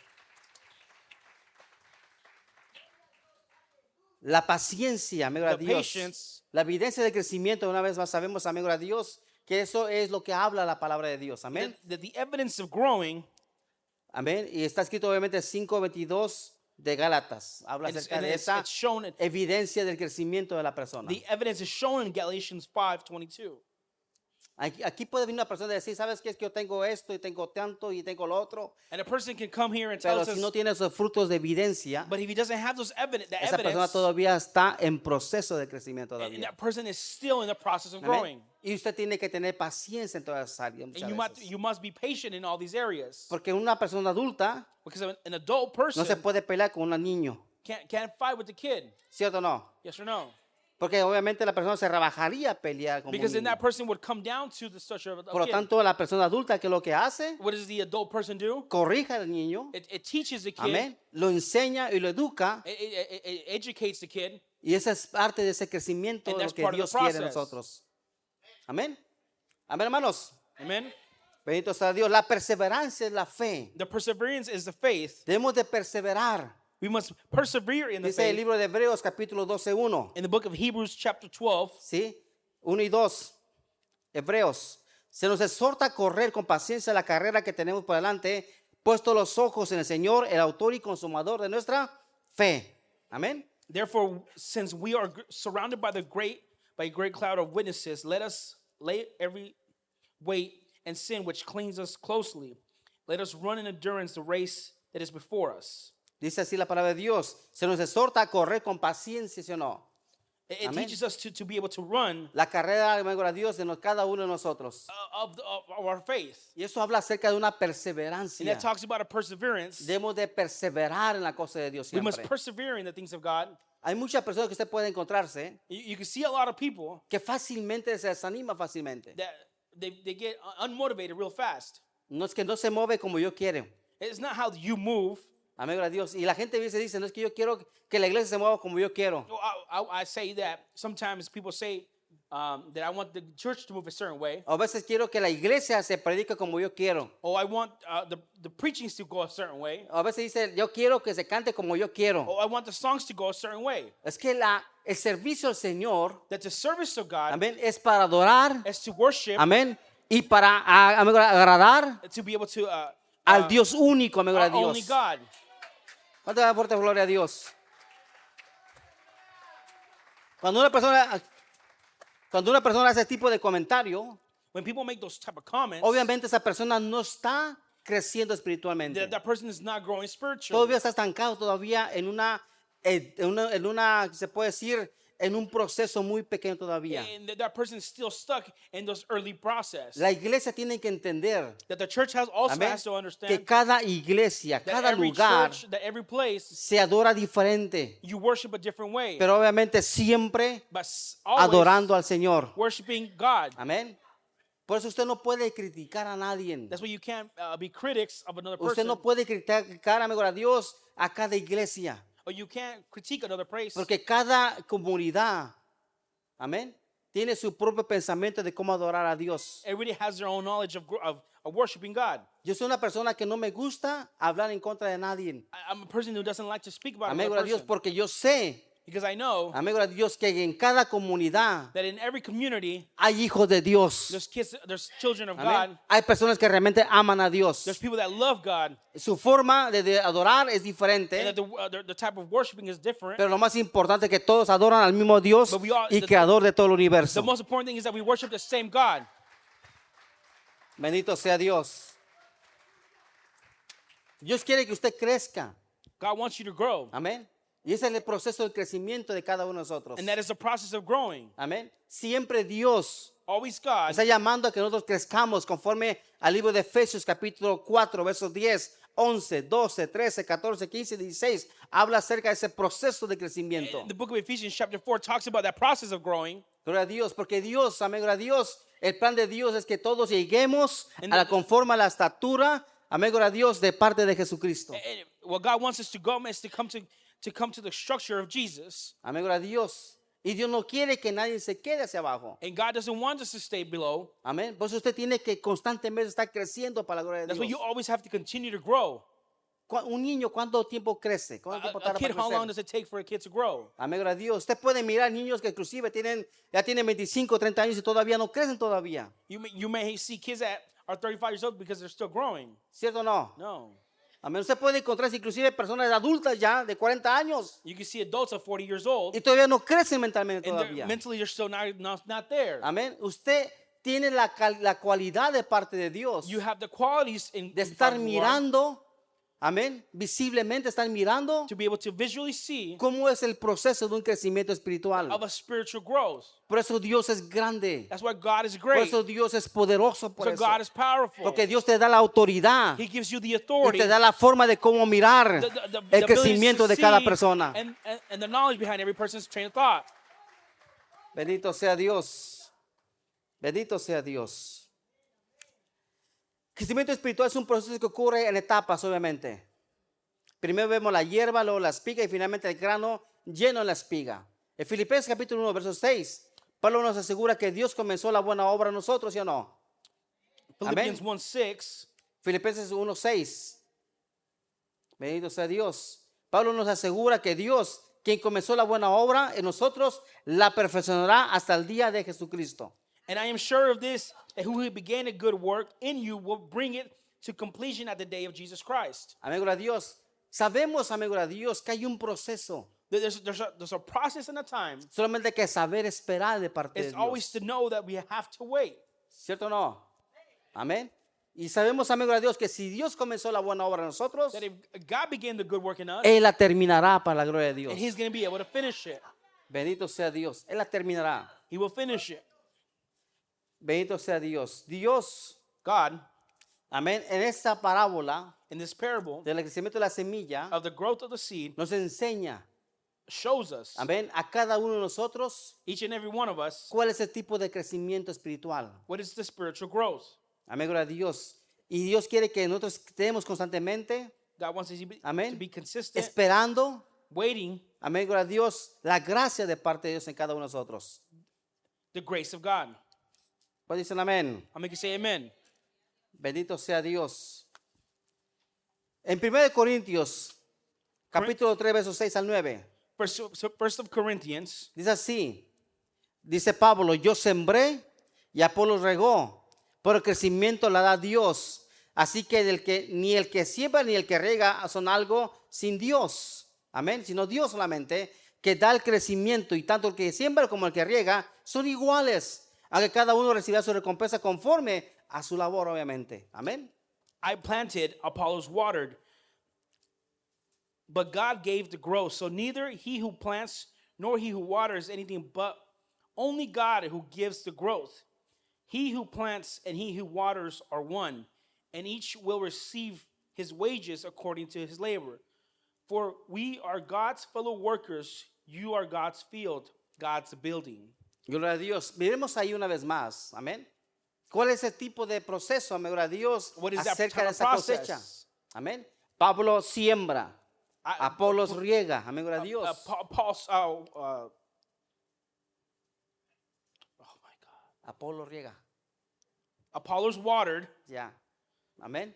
La paciencia, amigo de The Dios. patience. La evidencia de crecimiento, una vez más sabemos, amigo de Dios, que eso es lo que habla la palabra de Dios. Amén. The evidence of growing, Amén. Y está escrito obviamente 5:22 de Gálatas. Habla and acerca de esa it's shown, evidencia del crecimiento de la persona. the evidence is shown in Galatians 5:22. Aquí puede venir una persona y decir, ¿sabes qué? Es que yo tengo esto y tengo tanto y tengo lo otro. And a person can come here and tell Pero us, si no tiene esos frutos de evidencia, but if he doesn't have those the esa persona evidence, todavía está en proceso de crecimiento and todavía. that person is still in the process of Amén. growing. Y usted tiene que tener paciencia en todas esas áreas. And Muchas veces. you must be patient in all these areas. Porque una persona adulta Because an adult no person se puede pelear con un niño. can't fight with the kid. ¿Cierto o no? Yes or no? Porque obviamente la persona se rebajaría a pelear con un Because then niño. that person would come down to the stature of Por a lo kid. tanto, la persona adulta, ¿qué es lo que hace? What does the adult person do? Corrija al niño. It teaches the kid. Amén. Lo enseña y lo educa. It educates the kid. Y esa es parte de ese crecimiento And de lo that's que part of the Dios quiere de process. nosotros. Amén. Amén, hermanos. Amen. Bendito sea Dios. La perseverancia es la fe. The perseverance is the faith. Debemos de perseverar. We must persevere in the Dice el faith. libro de Hebreos capítulo 12:1. In the book of Hebrews chapter 12, ¿Sí? 1 y 2. Hebreos. Se nos exhorta a correr con paciencia la carrera que tenemos por delante, puesto los ojos en el Señor, el autor y consumador de nuestra fe. Amén. therefore, since we are surrounded by a great cloud of witnesses, let us lay every weight and sin which clings us closely. Let us run in endurance the race that is before us. Dice así la palabra de Dios. Se nos exhorta a correr con paciencia, ¿sí o no? It Amen. teaches us to be able to run La carrera, gloria a Dios, de cada uno de nosotros. of our faith. Y eso habla acerca de una And perseverancia. that talks about a perseverance. Debemos de perseverar en la cosa de Dios We must siempre. persevere in the things of God. Hay muchas personas que usted puede encontrarse You can see a lot of people que fácilmente se desanima fácilmente. that they get unmotivated real fast. No es que no se mueve como yo quiero. It's not how you move. Amén, gloria a Dios. Y la gente dice, no es que yo quiero que la iglesia se mueva como yo quiero. I say that sometimes people say that I want the church to move a certain way. A veces quiero que la iglesia se predique como yo quiero. Or I want the preachings to go a certain way. A veces dice, yo quiero que se cante como yo quiero. Or I want the songs to go a certain way. Es que el servicio al Señor, That the service of God amén, es para adorar, is to worship, amén, y para amén, agradar to be able to al Dios único, amén, gloria a only Dios. God. ¿Cuánto da fuerte gloria a Dios? Cuando una persona hace ese tipo de comentario, When people make those type of comments, obviamente esa persona no está creciendo espiritualmente. that person is not growing spiritually. Todavía está estancado todavía en una, se puede decir, en un proceso muy pequeño todavía. And that person is still stuck in those early process. La iglesia tiene que entender, That the church also amén, has to que understand cada iglesia, that cada every lugar church, that every place, se adora diferente, you worship a different way. pero obviamente siempre But always adorando al Señor. worshiping God. Amén. Por eso usted no puede criticar a nadie. That's why you can't be critics of another Usted person. no puede criticar, amigo, a Dios a cada iglesia. Or you can't critique another place. Porque cada comunidad, amén, tiene su propio pensamiento de cómo adorar a Dios. Everybody has their own knowledge of worshiping God. Yo soy una persona que no me gusta hablar en contra de nadie. I'm a person who doesn't like to speak about Amén, another gloria a Dios, person. porque yo sé, Because I know amén, gloria a Dios, que en cada comunidad that in every community, hay hijos de Dios. there's kids, there's children of Amén. God. Hay personas que realmente aman a Dios. There's people that love God. Su forma de adorar es And diferente, that the type of worshiping is different. pero lo más importante es que todos adoran al mismo Dios But we all- y the- creador de todo el The universo. most important thing is that we worship the same God. Bendito sea Dios. Dios quiere que usted crezca. God wants you to grow. Amén. Y ese es el proceso del crecimiento de cada uno de nosotros. And that is the process of growing. Amén. Siempre Dios Always God. está llamando a que nosotros crezcamos conforme al libro de Efesios capítulo 4, versos 10, 11, 12, 13, 14, 15, 16. Habla acerca de ese proceso de crecimiento. The book of Ephesians chapter 4 talks about that process of growing. Gloria a Dios, porque Dios, amén, gloria a Dios, el plan de Dios es que todos lleguemos And a la the- conforme a la estatura, amén, gloria a Dios, de parte de Jesucristo. And what God wants us to go is to come to the structure of Jesus. Amén, gloria a Dios. Y Dios no quiere que nadie se quede hacia abajo. And God doesn't want us to stay below. Amén. Por eso usted tiene que constantemente estar creciendo para la gloria de That's why Dios. you always have to continue to grow. Un niño, ¿cuánto tiempo crece? ¿Cuánto tiempo A tarda kid, para how long crecer? does it take for a kid to grow? Amén, gloria a Dios. Usted puede mirar niños que inclusive ya tienen 25, 30 años y todavía no crecen todavía. You may see kids that are 35 years old because they're still growing. ¿Cierto o no? No. Amén. Usted puede encontrarse inclusive personas adultas ya de 40 años You can see adults of 40 years old y todavía no crecen mentalmente and todavía. mentally they're still not there. Amén. Usted tiene la cualidad de parte de Dios You have the qualities in de estar from God mirando Amén. Visiblemente están mirando to be able to visually see cómo es el proceso de un crecimiento espiritual. of a spiritual growth. Por eso Dios es grande. That's why God is Por great. eso Dios es poderoso. Por So eso. God is powerful. Porque Dios te da la autoridad He gives you the y authority, te da la forma de cómo mirar the el ability crecimiento to de cada see persona. and the knowledge behind every person's train of thought. Bendito sea Dios. Bendito sea Dios. Crecimiento espiritual es un proceso que ocurre en etapas, obviamente. Primero vemos la hierba, luego la espiga y finalmente el grano lleno en la espiga. En Filipenses capítulo 1, verso 6, Pablo nos asegura que Dios comenzó la buena obra en nosotros, ¿sí o no? Philippians 1:6. Filipenses 1, 6. Bendito sea Dios. Pablo nos asegura que Dios, quien comenzó la buena obra en nosotros, la perfeccionará hasta el día de Jesucristo. And I am sure of this, that who began a good work in you will bring it to completion at the day of Jesus Christ. Amigo de Dios, sabemos, amigo de Dios, que hay un proceso. There's a process and a time. Solamente hay que saber esperar de parte de It's always Dios. to know that we have to wait. ¿Cierto o no? Amén. Y sabemos, amigo de Dios, que si Dios comenzó la buena obra en nosotros, That if God began the good work in us, Él la terminará para la gloria de Dios. and He's going to be able to finish it. Bendito sea Dios. Él la terminará. He will finish it. Bendito sea Dios. Dios, God, amén, en esta parábola in this parable del crecimiento de la semilla, of the growth of the seed, nos enseña, shows us, amén, a cada uno de nosotros each and every one of us, cuál es el tipo de crecimiento espiritual. what is the spiritual growth. Amigo de Dios. Y Dios quiere que nosotros estemos constantemente, God wants us to be amén, consistent, esperando, waiting amigo de Dios, la gracia de parte de Dios en cada uno de nosotros. the grace of God. Pues dicen amén. I'll make you say amen. Bendito sea Dios. En 1 Corintios, capítulo 3, versos 6 al 9, First of Corinthians, dice así, dice Pablo, yo sembré y Apolo regó, pero el crecimiento la da Dios. Así que ni el que siembra ni el que riega son algo sin Dios. Amén. Sino Dios solamente que da el crecimiento, y tanto el que siembra como el que riega son iguales, aunque cada uno recibirá su recompensa conforme a su labor, obviamente. Amén. I planted, Apollos watered, but God gave the growth. So neither he who plants nor he who waters anything, but only God who gives the growth. He who plants and he who waters are one, and each will receive his wages according to his labor. For we are God's fellow workers, you are God's field, God's building. Gloria a Dios. Miremos ahí una vez más. Amén. ¿Cuál es el tipo de proceso, amigo de Dios, What is that acerca type de of esa process? cosecha? Amén. Pablo siembra, Apolos riega, amigo de Dios. Oh my God. Apolo riega, Apollos watered, ya. Amén.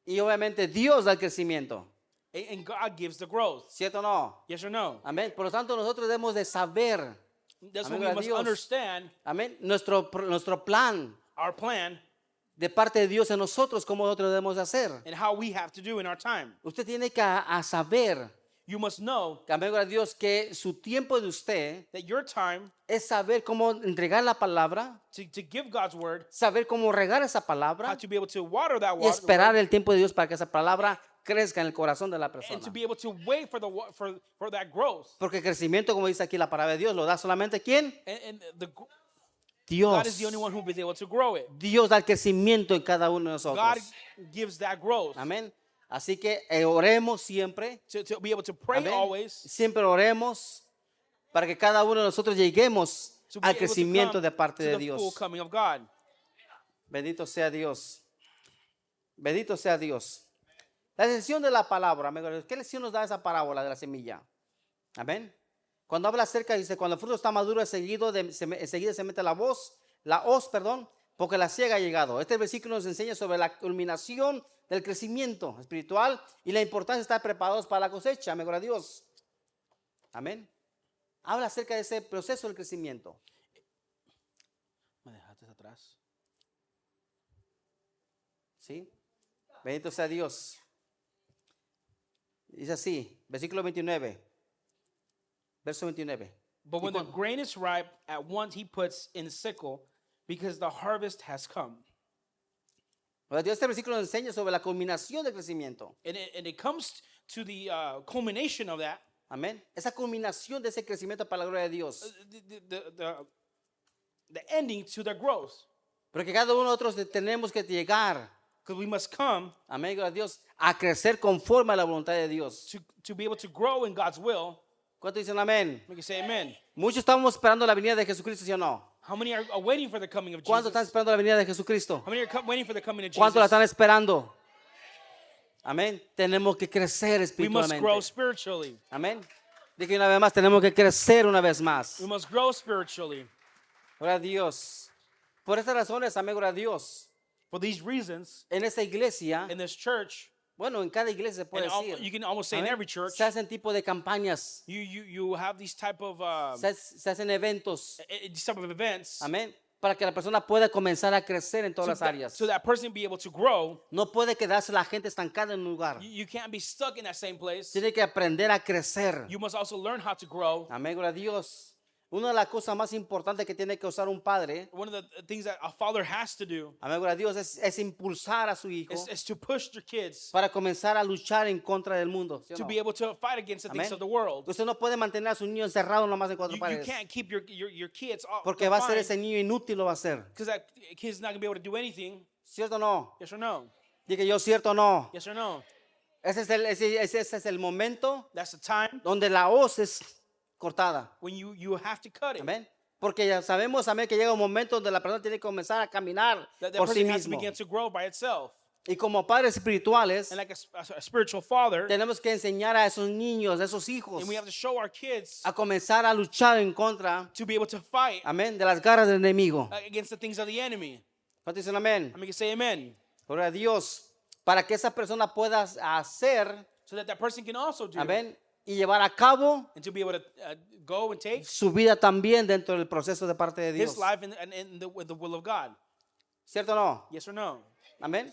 Y obviamente Dios da el crecimiento, and God gives the growth. ¿cierto o no? Yes or no? Amén. Por lo tanto, nosotros debemos de saber, That's what Amigo we de must Dios. understand. amén, nuestro plan Our plan de parte de Dios en nosotros, cómo nosotros debemos de hacer. and how we have to do in our time. Usted tiene que a saber, You must know amigo de Dios, que su tiempo de usted that your time es saber cómo entregar la palabra, to give God's word, saber cómo regar esa how palabra to be able to water that y water, esperar el tiempo de Dios para que esa palabra crezca en el corazón de la and to persona. be able to wait for for that growth. Porque el crecimiento, como dice aquí la palabra de Dios, lo da solamente ¿quién? And God Dios. is the only one who is able to grow it. Dios da el crecimiento en cada uno de God nosotros. gives that growth. Amén. Así que oremos siempre. To be able to pray Amén. always, Siempre oremos para que cada uno de nosotros lleguemos to be al able to crecimiento come de parte to de the full Dios. coming of God. Bendito sea Dios. Bendito sea Dios. La lección de la palabra, amigos, ¿qué lección nos da esa parábola de la semilla? Amén. Cuando habla acerca, dice, cuando el fruto está maduro, enseguida se mete la hoz, porque la siega ha llegado. Este versículo nos enseña sobre la culminación del crecimiento espiritual y la importancia de estar preparados para la cosecha, amigo de Dios. Amén. Habla acerca de ese proceso del crecimiento. ¿Me dejaste atrás? ¿Sí? Bendito sea Dios. Dice así, versículo 29. Verso 29. But when the grain is ripe, at once he puts in sickle, because the harvest has come. Ahora, Dios, este versículo nos enseña sobre la culminación del crecimiento. And it comes to the culmination of that. Amén. Esa culminación de ese crecimiento para la gloria de Dios. The ending to the growth. Porque cada uno de nosotros tenemos que llegar, Because we must come amén, gloria a Dios, a crecer conforme a la voluntad de Dios. to be able to grow in God's will. ¿Cuántos dicen amén? We can say amen. Muchos estamos esperando la venida de Jesucristo, ¿sí o no? How many are waiting for the coming of ¿Cuántos están Jesus? esperando la venida de Jesucristo? How many are waiting for the coming of ¿Cuántos la Jesus? están esperando? Amén. Tenemos que crecer We must grow espiritualmente. spiritually. Amén. Dije una vez más, tenemos que crecer una vez más. We must grow spiritually. Gloria a Dios. Por estas razones, amén, gloria a Dios. For these reasons, En esta iglesia, in this church, bueno, en cada iglesia se puede and decir, you can almost say in amén, every church, se hacen tipo de campañas, you have these type of se hacen eventos, these type of events, amén, para que la persona pueda comenzar a crecer en todas las áreas. so that person be able to grow. No puede quedarse la gente estancada en un lugar. You can't be stuck in that same place. Tiene que aprender a crecer. You must also learn how to grow. Amén, gloria a Dios. Una de las cosas más importantes que tiene que usar un padre, One of the things that a father has to do amén, gloria a Dios, es impulsar a su hijo is to push their kids para comenzar a luchar en contra del mundo. ¿Sí o to no? be able to fight against the things Amén. of the world. Usted no puede mantener a su niño encerrado nomás en cuatro You paredes, can't keep your kids off porque va a ser ese niño inútil, lo va a hacer. because that kid's not going to be able to do anything. ¿Cierto o no? Yes or no? Dije yo, ¿cierto o no? Yes or no? Ese es el momento That's the time donde la hoz es cortada. when you have to cut it. Amén. Porque ya sabemos, amén, que llega un momento donde la persona tiene que comenzar a caminar That por sí person has to mismo. begin to grow by itself. Y como padres espirituales, And like a spiritual father, tenemos que enseñar a esos niños, a esos hijos, and we have to show our kids a comenzar a luchar en contra, to be able to fight amén, de las garras del enemigo. against the things of the enemy. ¿Cuántos dicen amén? I mean, you can say amen. Gloria a Dios. Para que esa persona pueda hacer, So that person can also do amén, y llevar a cabo and to be able to go and take su vida también dentro del proceso de parte de Dios. his life with the will of God. ¿Cierto o no? Yes or no? Amén.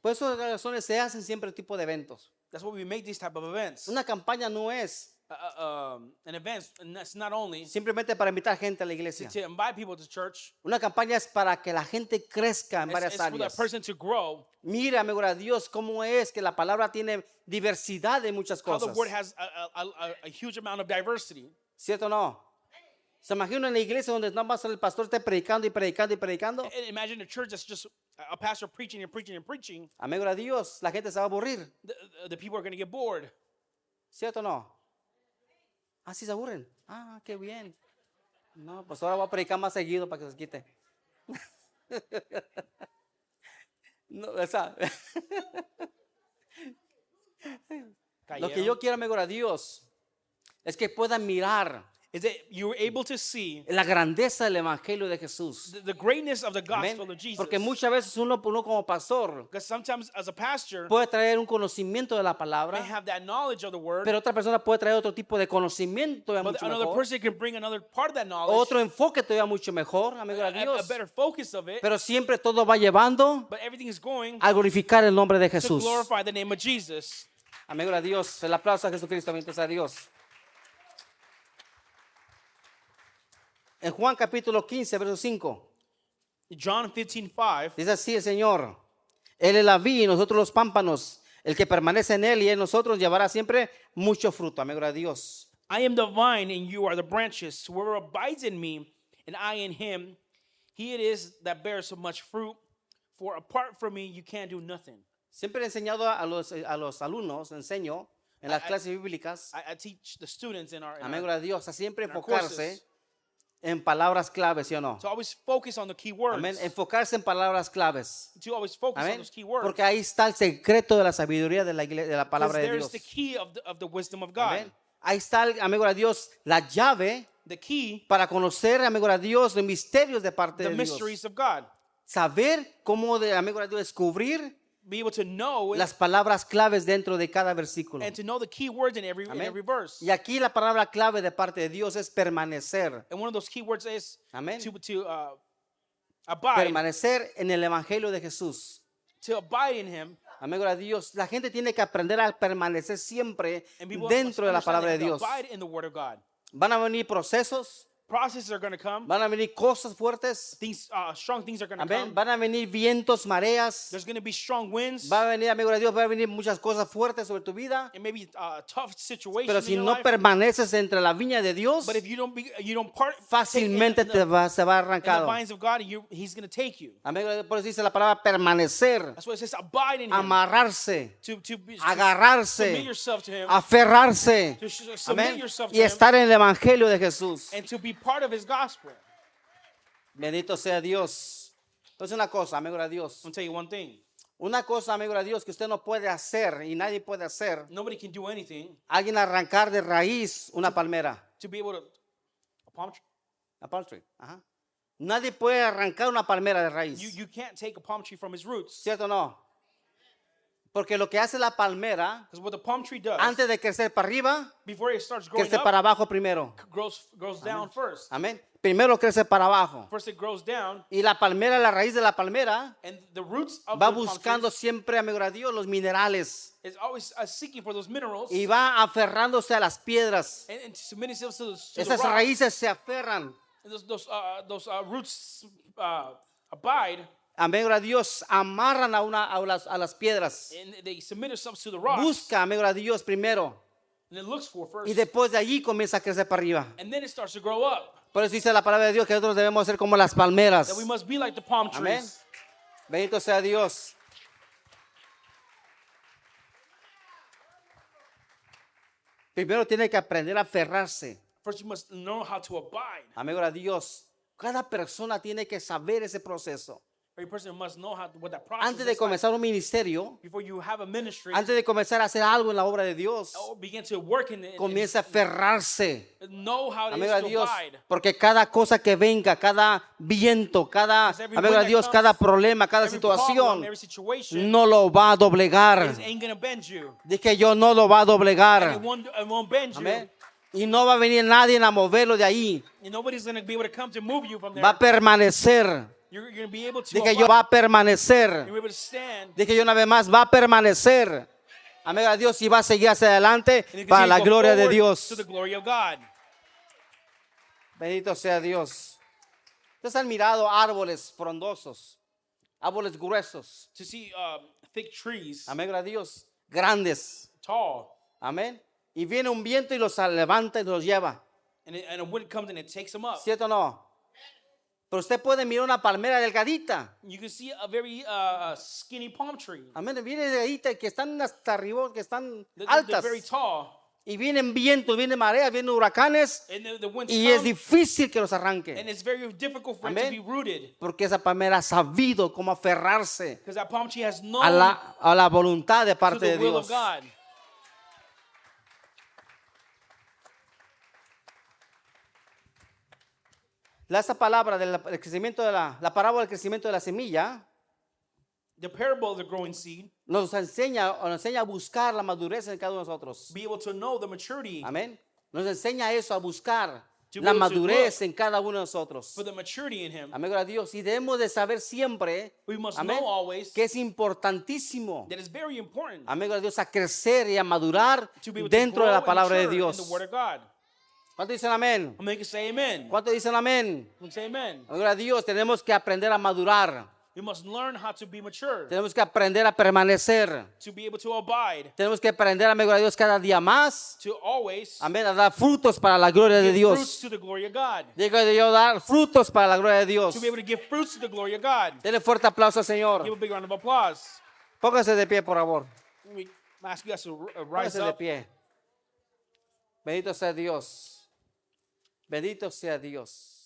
Por eso las razones se hacen siempre tipo de eventos. That's why we make these type of events. Una campaña no es An event, and that's not only simplemente para invitar gente a la iglesia. to invite people to church. Una campaña es para que la gente crezca en It's varias for that áreas. person to grow. Mira, amigo de Dios, cómo es que la palabra tiene diversidad de muchas How the cosas. word has a huge amount of diversity. ¿Cierto o no? ¿Se imagina en la iglesia donde nada más el pastor esté predicando y predicando y predicando? And imagine a church that's just a pastor preaching and preaching and preaching. Amigo de Dios, la gente se va a aburrir. The people are going to get bored. ¿Cierto o no? Así se aburren. Ah, qué bien. No, pues ahora voy a predicar más seguido para que se quite. No, o sea, lo que yo quiero, amigo de Dios, es que puedan mirar Is that you're able to see la grandeza del evangelio de Jesús. the greatness of the Amén. gospel of Jesus. Porque muchas veces uno como pastor Because sometimes as a pastor, puede traer un conocimiento de la may palabra, have that knowledge of the word, pero otra persona puede traer otro tipo de conocimiento todavía but mucho another mejor, person can bring another part of that knowledge, otro enfoque todavía mucho mejor, amigo de a Dios. better focus of it, Pero siempre todo va llevando but everything is going a glorificar el nombre de to Jesús. glorify the name of Jesus. Amigo de Dios, el aplauso a Jesucristo, mientras a Dios. En Juan capítulo 15, verso 5, John 15:5, dice así el Señor: Él es la vid y nosotros los pámpanos. El que permanece en Él y en nosotros llevará siempre mucho fruto. Amigo de Dios. I am the vine and you are the branches. Whoever abides in me and I in him, he it is that bears so much fruit. For apart from me, you can't do nothing. Siempre he enseñado a los alumnos, enseño en las clases bíblicas, I teach the students in our amigo de Dios, a siempre in our enfocarse courses en palabras claves, ¿sí o no? to always focus on the key words. Amén. Enfocarse en palabras claves. To always focus on Amén. those key words. Porque ahí está el secreto de la sabiduría de la, de la Because palabra de there's Dios. the key of the wisdom of God. Amén. Ahí está, amigo de Dios, la llave The key, para conocer, amigo de Dios, los misterios de parte the de Dios. mysteries of God. Saber cómo, amigo de Dios, descubrir Be able to know las palabras claves dentro de cada versículo. and to know the key words in every Amén. verse. Y aquí la palabra clave de parte de Dios es permanecer. And one of those key words is Amén. to abide, Permanecer en el evangelio de Jesús. to abide in him. Amigo de Dios, la gente tiene que aprender a permanecer siempre And people dentro de la must palabra de understand Dios. they have to abide in the word of God. Van a venir procesos, processes are going to come. Van a venir cosas fuertes. Things, strong things are going to Amén. come. Van a venir vientos, mareas. There's going to be strong winds. Va a venir, amigo de Dios, va a venir muchas cosas fuertes sobre tu vida. It may be tough situations Pero in si your no life. permaneces entre la viña de Dios, But if you don't part fácilmente take in se va the arrancado. vines of God, He's going to take you. Amigo, por eso dice la palabra permanecer, That's why it says abide in Him. amarrarse, To submit agarrarse, yourself to Him. aferrarse, To submit amén, yourself to y Him. estar en el evangelio de Jesús. And to be part of His gospel. Bendito sea Dios. Entonces una cosa, amigo de Dios, I'm going to tell you one thing. una cosa, amigo de Dios, que usted no puede hacer y nadie puede hacer, Nobody can do anything alguien arrancar de raíz una palmera. to be able to. A palm tree? A palm tree, ajá. Nadie puede arrancar una palmera de raíz. You can't take a palm tree from its roots. ¿Cierto o no? Porque lo que hace la palmera, Because what the palm tree does, antes de crecer para arriba, before it starts growing crece up, para abajo primero. grows down first. Amén. Primero crece para abajo. First it grows down, Y la palmera, la raíz de la palmera, and the roots of va the palm buscando siempre, amigo de Dios, los minerales. tree is always seeking for those minerals Y va aferrándose a las piedras. and submitting themselves to the Esas rock. raíces se aferran. And those roots abide, Amigo de Dios, amarran a las piedras. and they submit themselves to the rocks. Busca, amigo de Dios, primero. And it looks for first, Y después de allí comienza a crecer para arriba. and then it starts to grow up. Por eso dice la palabra de Dios que nosotros debemos ser como las palmeras. That we must be like the palm Amén. trees. Bendito sea Dios. Primero tiene que aprender a aferrarse. First, you must know how to abide. Amigo de Dios, cada persona tiene que saber ese proceso. Every person must know what that process Antes de is like. comenzar un ministerio, Before you have a ministry, antes de comenzar a hacer algo en la obra de Dios, or begin to work in it, comienza a aferrarse. know how it Amigo is de to Dios, abide. porque cada cosa que venga, cada viento, cada, Because every amigo wind de that Dios, comes, cada problema, cada Every problem, situación, every situation, no lo va a doblegar. it ain't gonna bend you. Dije yo, no lo va a And doblegar. it won't bend you. Amén. Y no va a venir nadie a moverlo de ahí. And nobody's gonna be able to come to move you from there. Va a permanecer. You're gonna be able to Dije abide. yo, va a permanecer. You're able to stand. Dije yo una vez más, va a permanecer. Amigo de Dios, y va a seguir hacia adelante And you para continue la to go gloria de forward Dios. To the glory of God. Bendito sea Dios. Ustedes han mirado árboles frondosos, árboles gruesos. To see thick trees, Amigo de Dios, grandes. tall, Amén. Y viene un viento y los levanta y los lleva. and a wind comes and it takes them up. ¿Cierto o no? Pero usted puede mirar una palmera delgadita. You can see a very skinny palm tree. Amén. Viene delgadita que están hasta arriba, que están They're altas. very tall. Y vienen vientos, vienen mareas, vienen huracanes. And the winds Y es come, difícil que los and arranque. it's very difficult for it to Amén. be rooted. Porque esa palmera ha sabido cómo aferrarse Because that palm tree has known a la voluntad de to parte the de will Dios. of God. Esa palabra del crecimiento de la parábola del crecimiento de la semilla The parable of the growing seed, nos enseña a buscar la madurez en cada uno de nosotros. be able to know the maturity, Amén. Nos enseña eso, a buscar To la be able to madurez en cada uno de nosotros. for the maturity in Him. Amigo de Dios, y debemos de saber siempre, We must amén, know always que es importantísimo, that it's very important amigo de Dios, a crecer y a madurar to be able dentro to de grow la palabra de and mature in Dios. the Word of God. ¿Cuántos dicen amén? I'm going to say amen. ¿Cuántos dicen amén? I'm say amen. Amigo de Dios, tenemos que aprender a madurar. We must learn how to be mature, Tenemos que aprender a permanecer. to be able to abide, Tenemos que aprender, amigo de Dios, cada día más. to always Amén, a dar frutos para la gloria de give fruits Dios. to the glory of God. Digo de yo dar frutos para la gloria de Dios. To be able to give fruits to the glory of God. Denle fuerte aplauso al Give Señor. a big round of applause. Póngase de pie, por favor. Let me ask you guys to rise Póngase de up. pie. Bendito sea Dios. Bendito sea Dios.